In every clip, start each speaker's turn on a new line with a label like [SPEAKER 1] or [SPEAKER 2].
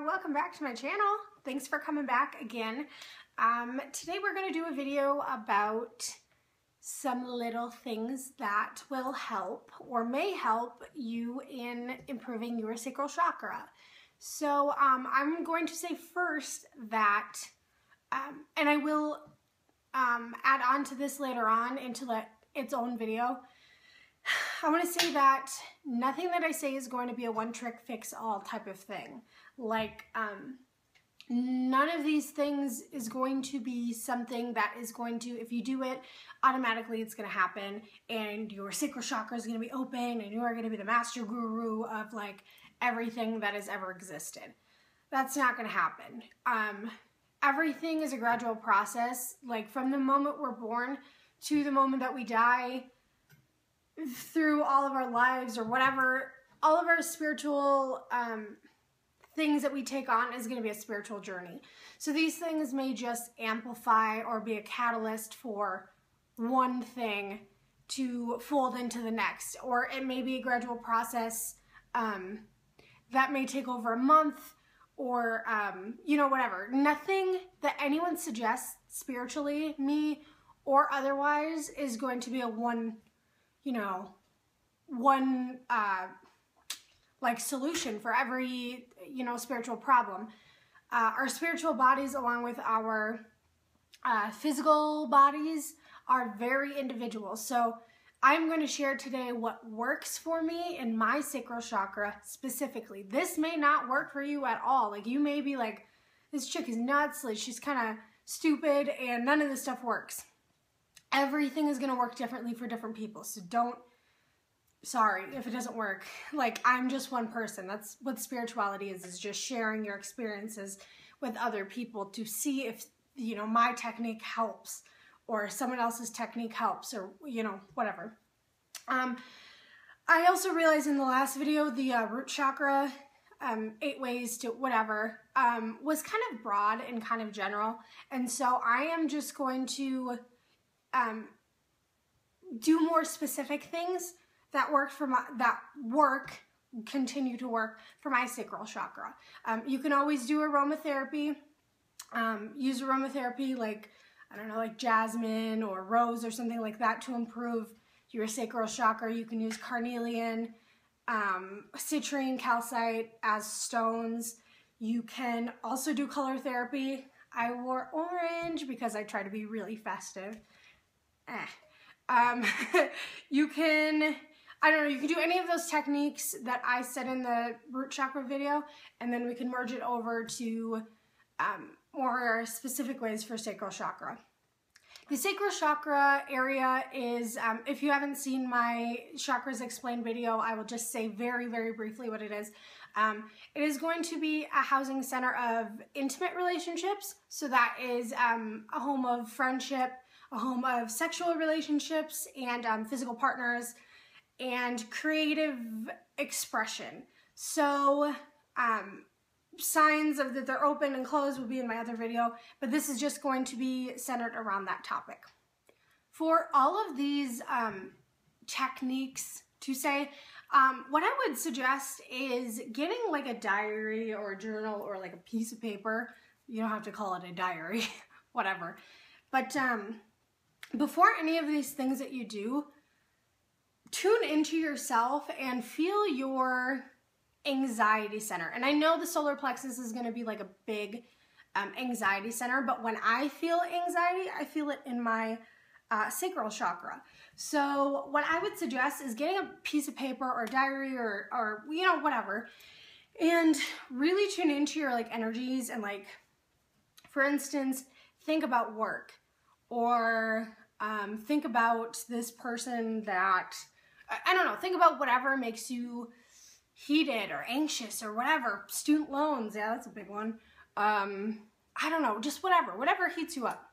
[SPEAKER 1] welcome back to my channel. Thanks for coming back again. Today we're going to do a video about some little things that will help or may help you in improving your sacral chakra. So I'm going to say first that, and I will add on to this later on into its own video. I want to say that nothing that I say is going to be a one-trick fix-all type of thing. Like, none of these things is going to be something that is going to, if you do it, automatically it's going to happen and your sacral chakra is going to be open and you are going to be the master guru of like everything that has ever existed. That's not going to happen. Everything is a gradual process, like from the moment we're born to the moment that we die, through all of our lives or whatever, all of our spiritual things that we take on is going to be a spiritual journey. So these things may just amplify or be a catalyst for one thing to fold into the next, or it may be a gradual process that may take over a month or, you know, whatever. Nothing that anyone suggests spiritually, me or otherwise, is going to be a one like solution for every, spiritual problem. Our spiritual bodies, along with our physical bodies, are very individual. So I'm going to share today what works for me in my sacral chakra specifically. This may not work for you at all. Like, you may be like, this chick is nuts, like she's kind of stupid and none of this stuff works. Everything is going to work differently for different people. So sorry if it doesn't work. Like, I'm just one person. That's what spirituality is just sharing your experiences with other people to see if, my technique helps or someone else's technique helps or, whatever. I also realized in the last video, the root chakra, 8 ways to whatever, was kind of broad and kind of general. And so I am just going to do more specific things that continue to work for my sacral chakra. You can always do aromatherapy. Use aromatherapy like, I don't know, like jasmine or rose or something like that to improve your sacral chakra. You can use carnelian, citrine, calcite as stones. You can also do color therapy. I wore orange because I try to be really festive. You can, I don't know, you can do any of those techniques that I said in the root chakra video, and then we can merge it over to more specific ways for sacral chakra. The sacral chakra area is, if you haven't seen my Chakras Explained video, I will just say very, very briefly what it is. It is going to be a housing center of intimate relationships. So that is a home of friendship, a home of sexual relationships and physical partners, and creative expression. So signs of that they're open and closed will be in my other video, but this is just going to be centered around that topic. For all of these techniques to say, what I would suggest is getting like a diary or a journal or like a piece of paper. You don't have to call it a diary, whatever. But before any of these things that you do, tune into yourself and feel your anxiety center. And I know the solar plexus is going to be like a big anxiety center, but when I feel anxiety, I feel it in my sacral chakra. So what I would suggest is getting a piece of paper or diary or whatever, and really tune into your like energies and like, for instance, think about work, or think about this person that, I don't know, think about whatever makes you heated or anxious or whatever. Student loans, yeah, that's a big one. I don't know, just whatever heats you up.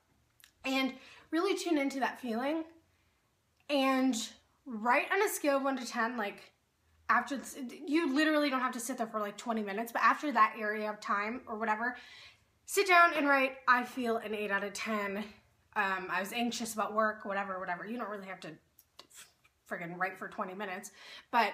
[SPEAKER 1] And really tune into that feeling and write on a scale of 1 to 10, like after this, you literally don't have to sit there for like 20 minutes, but after that area of time or whatever, sit down and write, I feel an 8 out of 10. I was anxious about work, whatever. You don't really have to friggin' write for 20 minutes, but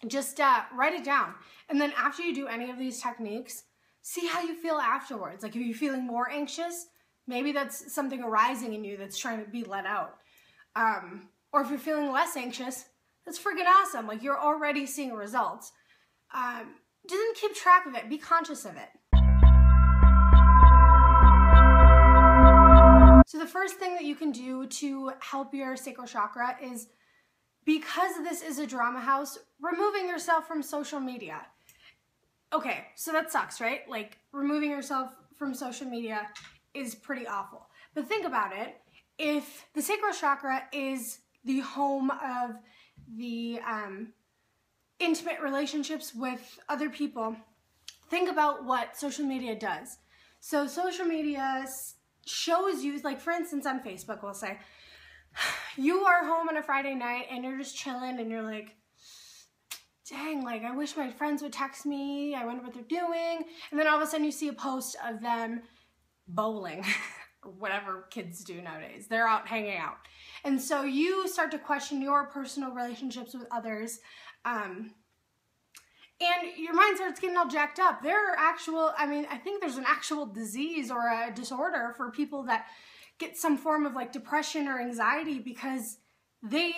[SPEAKER 1] just write it down. And then after you do any of these techniques, see how you feel afterwards. Like if you're feeling more anxious, maybe that's something arising in you that's trying to be let out. Or if you're feeling less anxious, that's freaking awesome. Like you're already seeing results. Just keep track of it. Be conscious of it. So the first thing that you can do to help your sacral chakra is, because this is a drama house, removing yourself from social media. Okay, so that sucks, right? Like removing yourself from social media is pretty awful. But think about it. If the sacral chakra is the home of the intimate relationships with other people, think about what social media does. So social media shows you, like for instance on Facebook, we'll say, you are home on a Friday night and you're just chilling and you're like, dang, like I wish my friends would text me, I wonder what they're doing. And then all of a sudden you see a post of them bowling, or whatever kids do nowadays. They're out hanging out. And so you start to question your personal relationships with others. And your mind starts getting all jacked up. There are actual, I think there's an actual disease or a disorder for people that get some form of like depression or anxiety because they,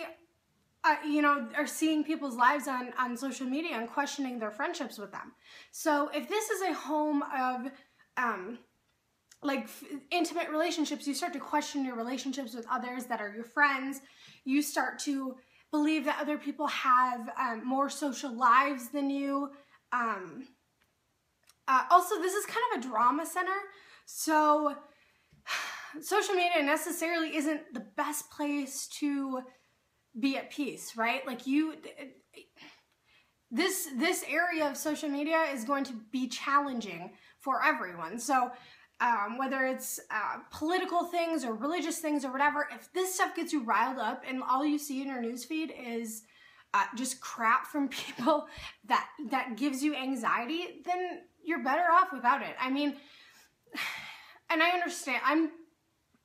[SPEAKER 1] are seeing people's lives on social media and questioning their friendships with them. So if this is a home of intimate relationships, you start to question your relationships with others that are your friends. You start to believe that other people have more social lives than you. Also, this is kind of a drama center, so social media necessarily isn't the best place to be at peace, right? Like this area of social media is going to be challenging for everyone. So whether it's political things or religious things or whatever, if this stuff gets you riled up and all you see in your newsfeed is just crap from people that gives you anxiety, then you're better off without it. And I understand, I'm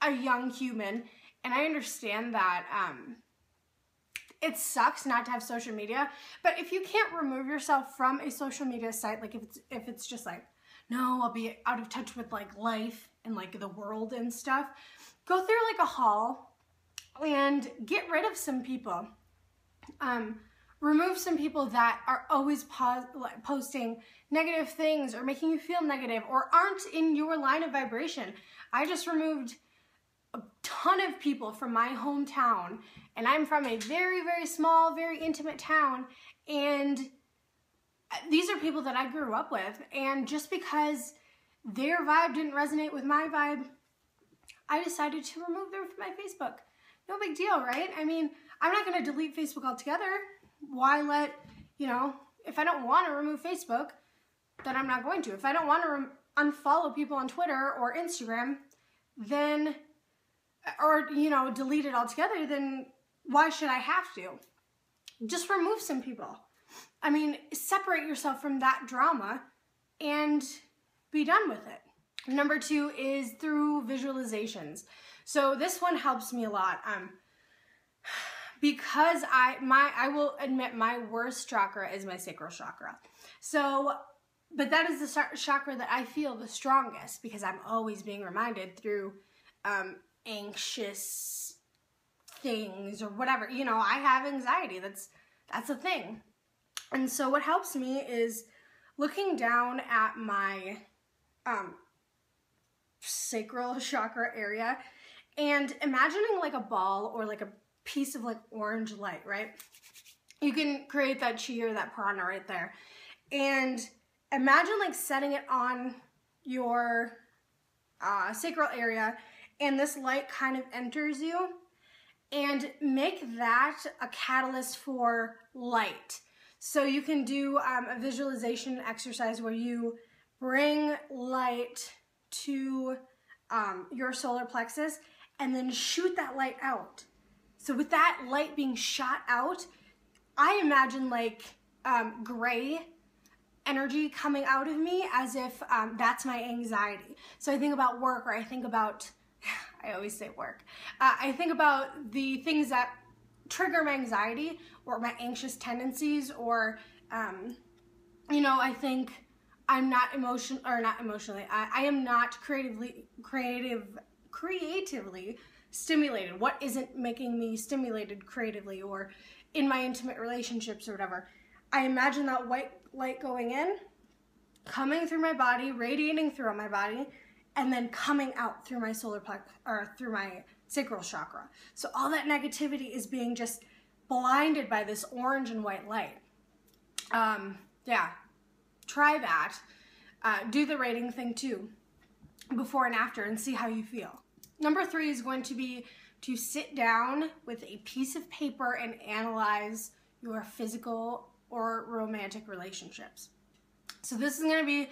[SPEAKER 1] a young human, and I understand that it sucks not to have social media, but if you can't remove yourself from a social media site, like if it's just like, no, I'll be out of touch with like life and like the world and stuff, go through like a haul and get rid of some people. Remove some people that are always posting negative things or making you feel negative or aren't in your line of vibration. I just removed a ton of people from my hometown, and I'm from a very, very small, very intimate town, and these are people that I grew up with, and just because their vibe didn't resonate with my vibe, I decided to remove them from my Facebook. No big deal, right? I'm not going to delete Facebook altogether. Why let, if I don't want to remove Facebook, then I'm not going to. If I don't want to unfollow people on Twitter or Instagram, then, or, delete it altogether, then why should I have to? Just remove some people. Separate yourself from that drama and be done with it. Number 2 is through visualizations. So this one helps me a lot. Because I will admit my worst chakra is my sacral chakra. So, but that is the chakra that I feel the strongest because I'm always being reminded through anxious things or whatever. I have anxiety. That's a thing. And so what helps me is looking down at my sacral chakra area and imagining like a ball or like a piece of like orange light, right? You can create that chi or that prana right there. And imagine like setting it on your sacral area and this light kind of enters you, and make that a catalyst for light. So you can do a visualization exercise where you bring light to your solar plexus and then shoot that light out. So with that light being shot out, I imagine like gray energy coming out of me as if that's my anxiety. So I think about work, or I think about, I always say work. I think about the things that trigger my anxiety or my anxious tendencies, or, I think I'm not I am not creatively stimulated. What isn't making me stimulated creatively or in my intimate relationships or whatever. I imagine that white light going in, coming through my body, radiating throughout my body, and then coming out through my solar plexus, or through my sacral chakra. So all that negativity is being just blinded by this orange and white light. Yeah, try that. Do the rating thing too, before and after, and see how you feel. Number 3 is going to be to sit down with a piece of paper and analyze your physical or romantic relationships. So this is going to be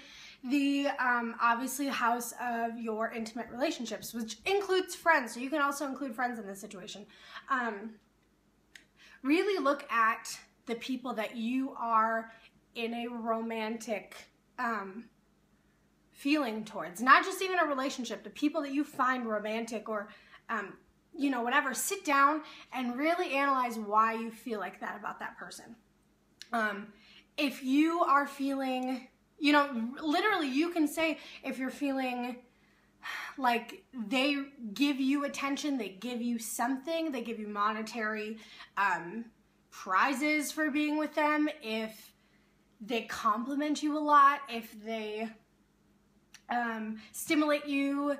[SPEAKER 1] the, obviously, house of your intimate relationships, which includes friends. So you can also include friends in this situation. Really look at the people that you are in a romantic feeling towards. Not just even a relationship, the people that you find romantic or, you know, whatever. Sit down and really analyze why you feel like that about that person. If you are feeling, you know, literally you can say if you're feeling like they give you attention, they give you something, they give you monetary prizes for being with them, if they compliment you a lot, if they stimulate you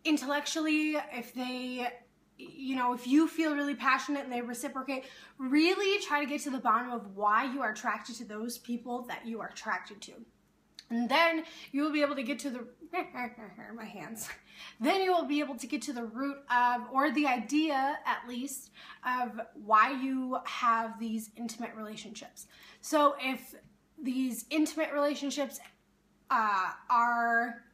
[SPEAKER 1] intellectually, if they, you know, if you feel really passionate and they reciprocate, really try to get to the bottom of why you are attracted to those people that you are attracted to. And then you will be able to get to the, my hands. Then you will be able to get to the root of, or the idea at least, of why you have these intimate relationships. So if these intimate relationships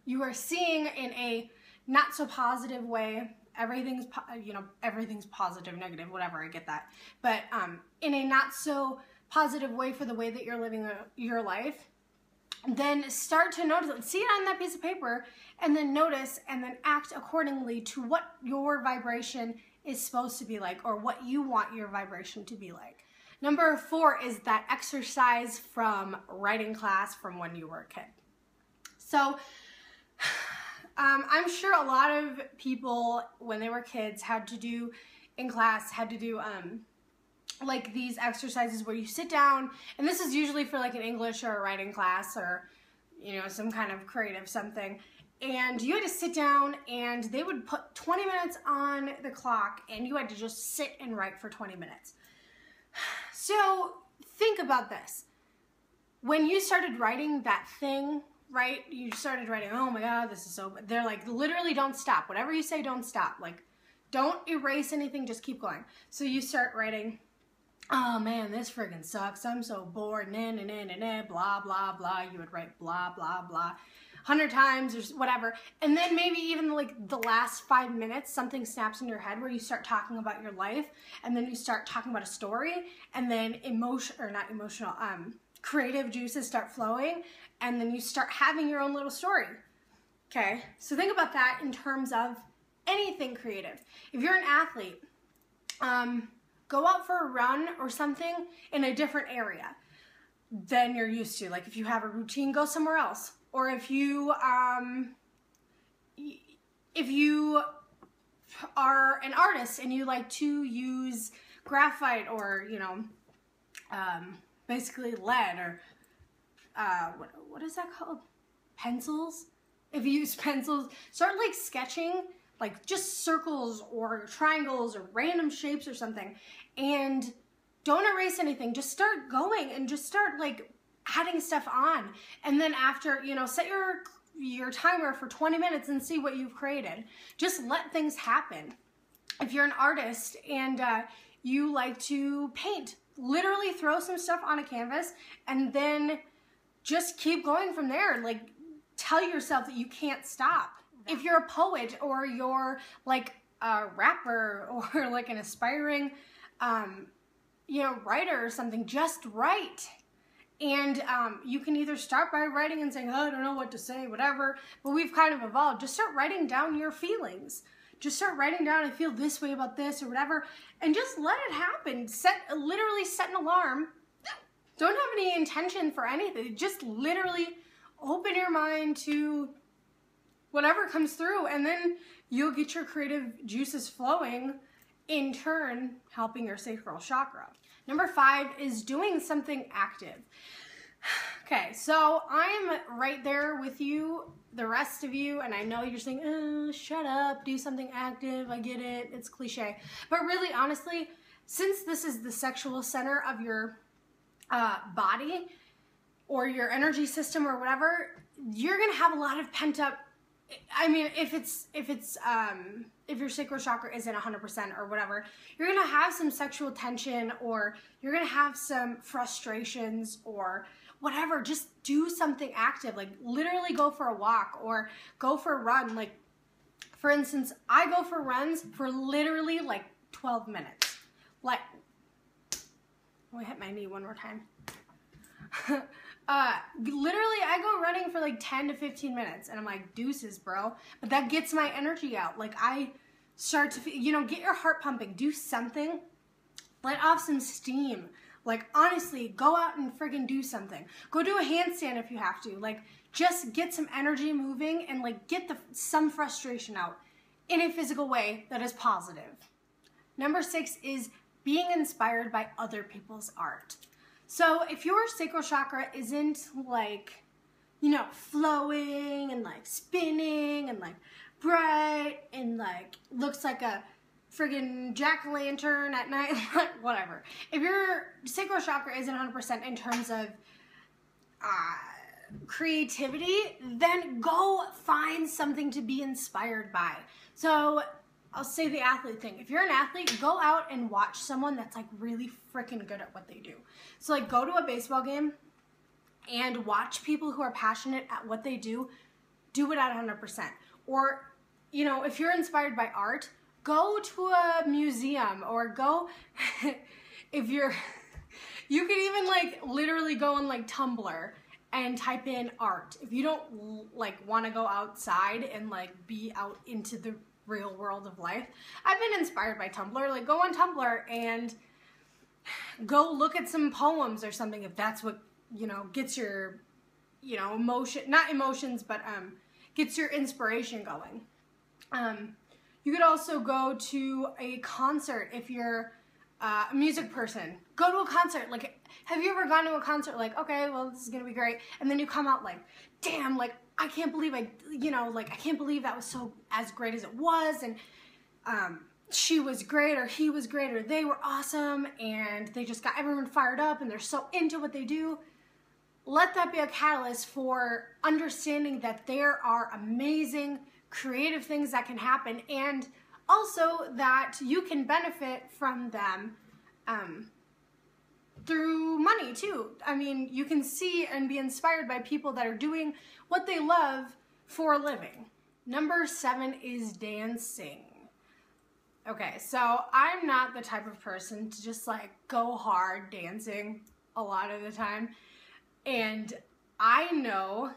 [SPEAKER 1] you are seeing in a not so positive way, everything's, you know, everything's positive, negative, whatever, I get that. But in a not so positive way for the way that you're living your life, then start to notice it. See it on that piece of paper, and then notice, and then act accordingly to what your vibration is supposed to be like, or what you want your vibration to be like. Number 4 is that exercise from writing class from when you were a kid. So I'm sure a lot of people, when they were kids, had to do like these exercises where you sit down, and this is usually for like an English or a writing class, or, you know, some kind of creative something, and you had to sit down and they would put 20 minutes on the clock and you had to just sit and write for 20 minutes. So think about this. When you started writing that thing, right, you started writing, oh my God, this is so, they're like, literally don't stop. Whatever you say, don't stop. Like, don't erase anything, just keep going. So you start writing, oh man, this friggin' sucks, I'm so bored, blah, blah, blah. You would write blah, blah, blah 100 times or whatever. And then maybe even like the last 5 minutes, something snaps in your head where you start talking about your life, and then you start talking about a story, and then creative juices start flowing, and then you start having your own little story. Okay, so think about that in terms of anything creative. If you're an athlete, go out for a run or something in a different area than you're used to. Like if you have a routine, go somewhere else. Or if you are an artist and you like to use graphite or, you know, basically lead or what is that called? Pencils? If you use pencils, start like sketching like just circles or triangles or random shapes or something, and don't erase anything. Just start going and just start like adding stuff on. And then after, you know, set your timer for 20 minutes and see what you've created. Just let things happen. If you're an artist and you like to paint, literally throw some stuff on a canvas and then just keep going from there. Like, tell yourself that you can't stop. If you're a poet or you're like a rapper or like an aspiring, you know, writer or something, just write. And you can either start by writing and saying, oh, I don't know what to say, whatever, but we've kind of evolved. Just start writing down your feelings. Just start writing down, I feel this way about this or whatever, and just let it happen. Literally set an alarm. Don't have any intention for anything. Just literally open your mind to whatever comes through, and then you'll get your creative juices flowing, in turn helping your sacral chakra. Number 5 is doing something active. Okay, so I'm right there with you, the rest of you, and I know you're saying, oh, shut up, do something active, I get it, it's cliche. But really, honestly, since this is the sexual center of your body or your energy system or whatever, you're gonna have a lot of pent up, I mean, if your sacral chakra isn't 100% or whatever, you're gonna have some sexual tension, or you're gonna have some frustrations or whatever. Just do something active, like literally go for a walk or go for a run. Like, for instance, I go for runs for literally like 12 minutes. Like, oh, I hit my knee one more time. Literally, I go running for like 10 to 15 minutes, and I'm like, deuces, bro. But that gets my energy out. Like, I start to feel, you know, get your heart pumping. Do something. Let off some steam. Like, honestly, go out and friggin' do something. Go do a handstand if you have to. Like, just get some energy moving and, like, get some frustration out in a physical way that is positive. Number 6 is being inspired by other people's art. So if your sacral chakra isn't, like, you know, flowing and, like, spinning and, like, bright and, like, looks like a friggin' jack-o'-lantern at night, whatever. If your sacral chakra isn't 100% in terms of creativity, then go find something to be inspired by. So I'll say the athlete thing. If you're an athlete, go out and watch someone that's like really freaking good at what they do. So like go to a baseball game and watch people who are passionate at what they do it at 100%. Or, you know, if you're inspired by art, go to a museum, or go, if you're, you could even like literally go on like Tumblr and type in art. If you don't like want to go outside and like be out into the real world of life, I've been inspired by Tumblr. Like go on Tumblr and go look at some poems or something, if that's what, you know, gets your, you know, not emotions, but gets your inspiration going. You could also go to a concert if you're a music person. Go to a concert. Like, have you ever gone to a concert like, okay, well, this is gonna be great, and then you come out like, damn, like, I can't believe I can't believe that was so as great as it was, and she was great, or he was great, or they were awesome, and they just got everyone fired up, and they're so into what they do. Let that be a catalyst for understanding that there are amazing creative things that can happen, and also that you can benefit from them through money too. I mean, you can see and be inspired by people that are doing what they love for a living. Number 7 is dancing. Okay, so I'm not the type of person to just like go hard dancing a lot of the time, and I know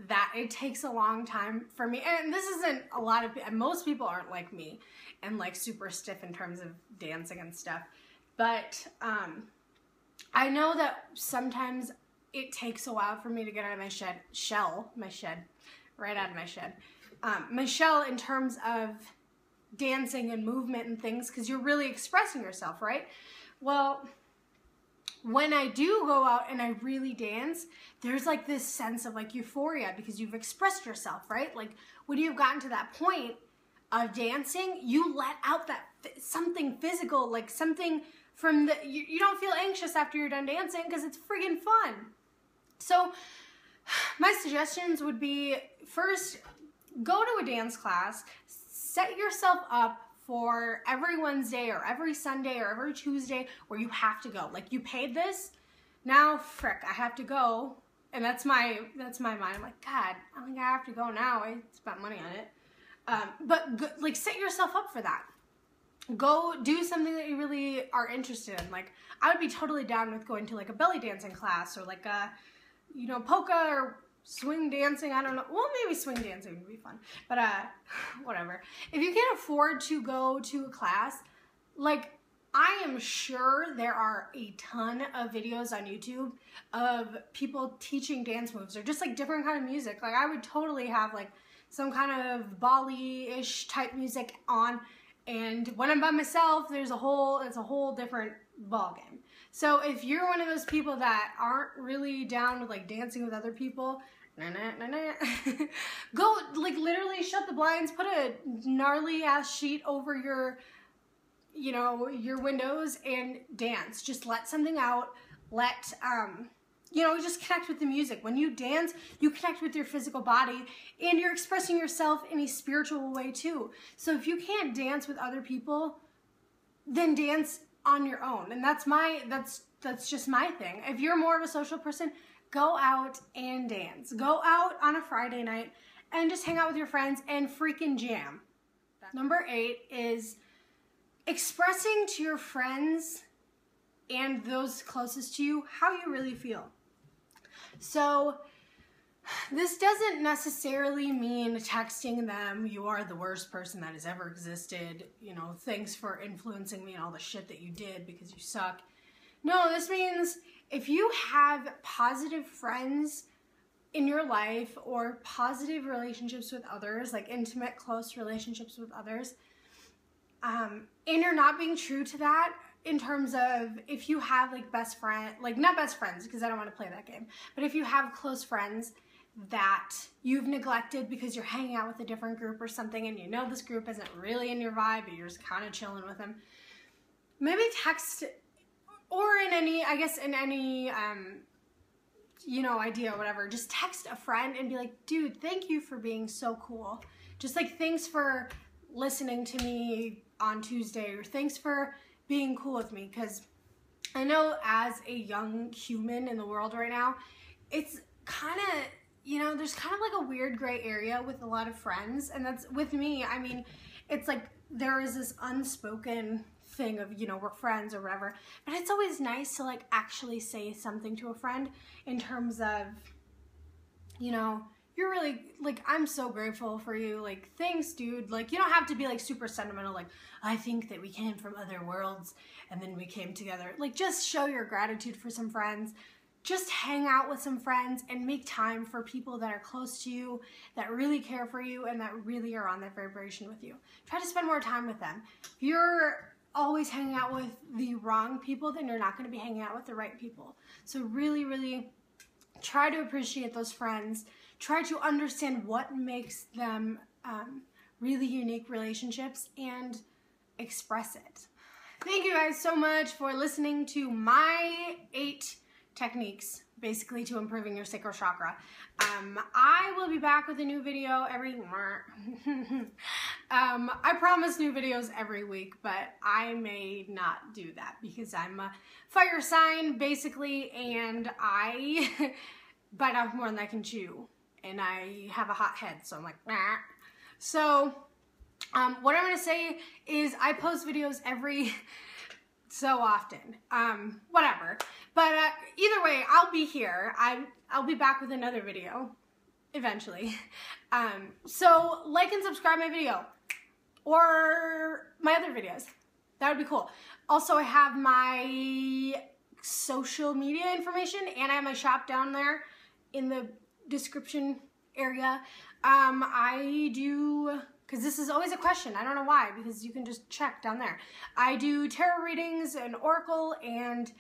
[SPEAKER 1] that it takes a long time for me, and this isn't a lot of, most people aren't like me and like super stiff in terms of dancing and stuff, but I know that sometimes it takes a while for me to get out of my shell in terms of dancing and movement and things, because you're really expressing yourself, right? Well, when I do go out and I really dance, there's like this sense of like euphoria because you've expressed yourself, right? Like when you've gotten to that point of dancing, you let out that something physical, like something from the, you don't feel anxious after you're done dancing because it's friggin' fun. So my suggestions would be, first, go to a dance class, set yourself up for every Wednesday or every Sunday or every Tuesday where you have to go. Like, you paid this, now frick, I have to go. And that's my mind. I'm like, God, I think I have to go now. I spent money on it. But like, set yourself up for that. Go do something that you really are interested in. Like, I would be totally down with going to like a belly dancing class, or like a, you know, polka or swing dancing, I don't know. Well, maybe swing dancing would be fun, but whatever. If you can't afford to go to a class, like, I am sure there are a ton of videos on YouTube of people teaching dance moves or just like different kind of music. Like I would totally have like some kind of Bolly-ish type music on, and when I'm by myself, it's a whole different ballgame. So if you're one of those people that aren't really down with like dancing with other people, go like literally shut the blinds, put a gnarly ass sheet over your, you know, your windows and dance. Just let something out. Let, you know, just connect with the music. When you dance, you connect with your physical body and you're expressing yourself in a spiritual way too. So if you can't dance with other people, then dance on your own. And that's just my thing. If you're more of a social person, go out and dance. Go out on a Friday night and just hang out with your friends and freaking jam. Number 8 is expressing to your friends and those closest to you how you really feel. So this doesn't necessarily mean texting them, "You are the worst person that has ever existed, you know, thanks for influencing me and all the shit that you did because you suck." No, this means if you have positive friends in your life or positive relationships with others, like intimate, close relationships with others, and you're not being true to that in terms of if you have like best friend, like not best friends because I don't want to play that game, but if you have close friends that you've neglected because you're hanging out with a different group or something and you know this group isn't really in your vibe but you're just kind of chilling with them, maybe text, or in any, I guess in any, you know, idea or whatever, just text a friend and be like, "Dude, thank you for being so cool. Just like, thanks for listening to me on Tuesday," or "Thanks for being cool with me." Because I know as a young human in the world right now, it's kind of, you know, there's kind of like a weird gray area with a lot of friends. And that's with me. I mean, it's like there is this unspoken thing of, you know, we're friends or whatever. But it's always nice to like actually say something to a friend in terms of, you know, you're really, like, I'm so grateful for you, like, thanks, dude. Like, you don't have to be, like, super sentimental, like, I think that we came from other worlds and then we came together. Like, just show your gratitude for some friends. Just hang out with some friends and make time for people that are close to you, that really care for you, and that really are on that vibration with you. Try to spend more time with them. If you're always hanging out with the wrong people, then you're not going to be hanging out with the right people. So really, really try to appreciate those friends. Try to understand what makes them really unique relationships and express it. Thank you guys so much for listening to my 8 techniques, basically, to improving your sacral chakra. I will be back with a new video every... I promise new videos every week, but I may not do that because I'm a fire sign, basically, and I bite off more than I can chew. And I have a hot head, so I'm like, nah. So, what I'm going to say is I post videos every so often. Whatever. But either way, I'll be here. I'll be back with another video eventually. So, like and subscribe my video. Or my other videos. That would be cool. Also, I have my social media information and I have my shop down there in the description area. I do, because this is always a question, I don't know why, because you can just check down there. I do tarot readings and oracle and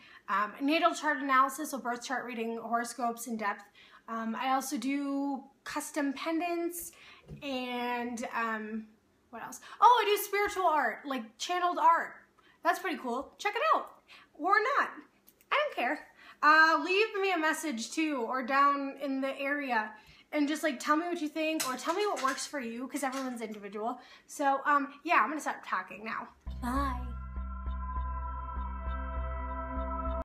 [SPEAKER 1] natal chart analysis, so birth chart reading, horoscopes in depth. I also do custom pendants and what else? Oh, I do spiritual art, like channeled art. That's pretty cool. Check it out. Or not. I don't care. Leave me a message too, or down in the area, and just like tell me what you think, or tell me what works for you, because everyone's individual. So yeah, I'm gonna stop talking now. Bye.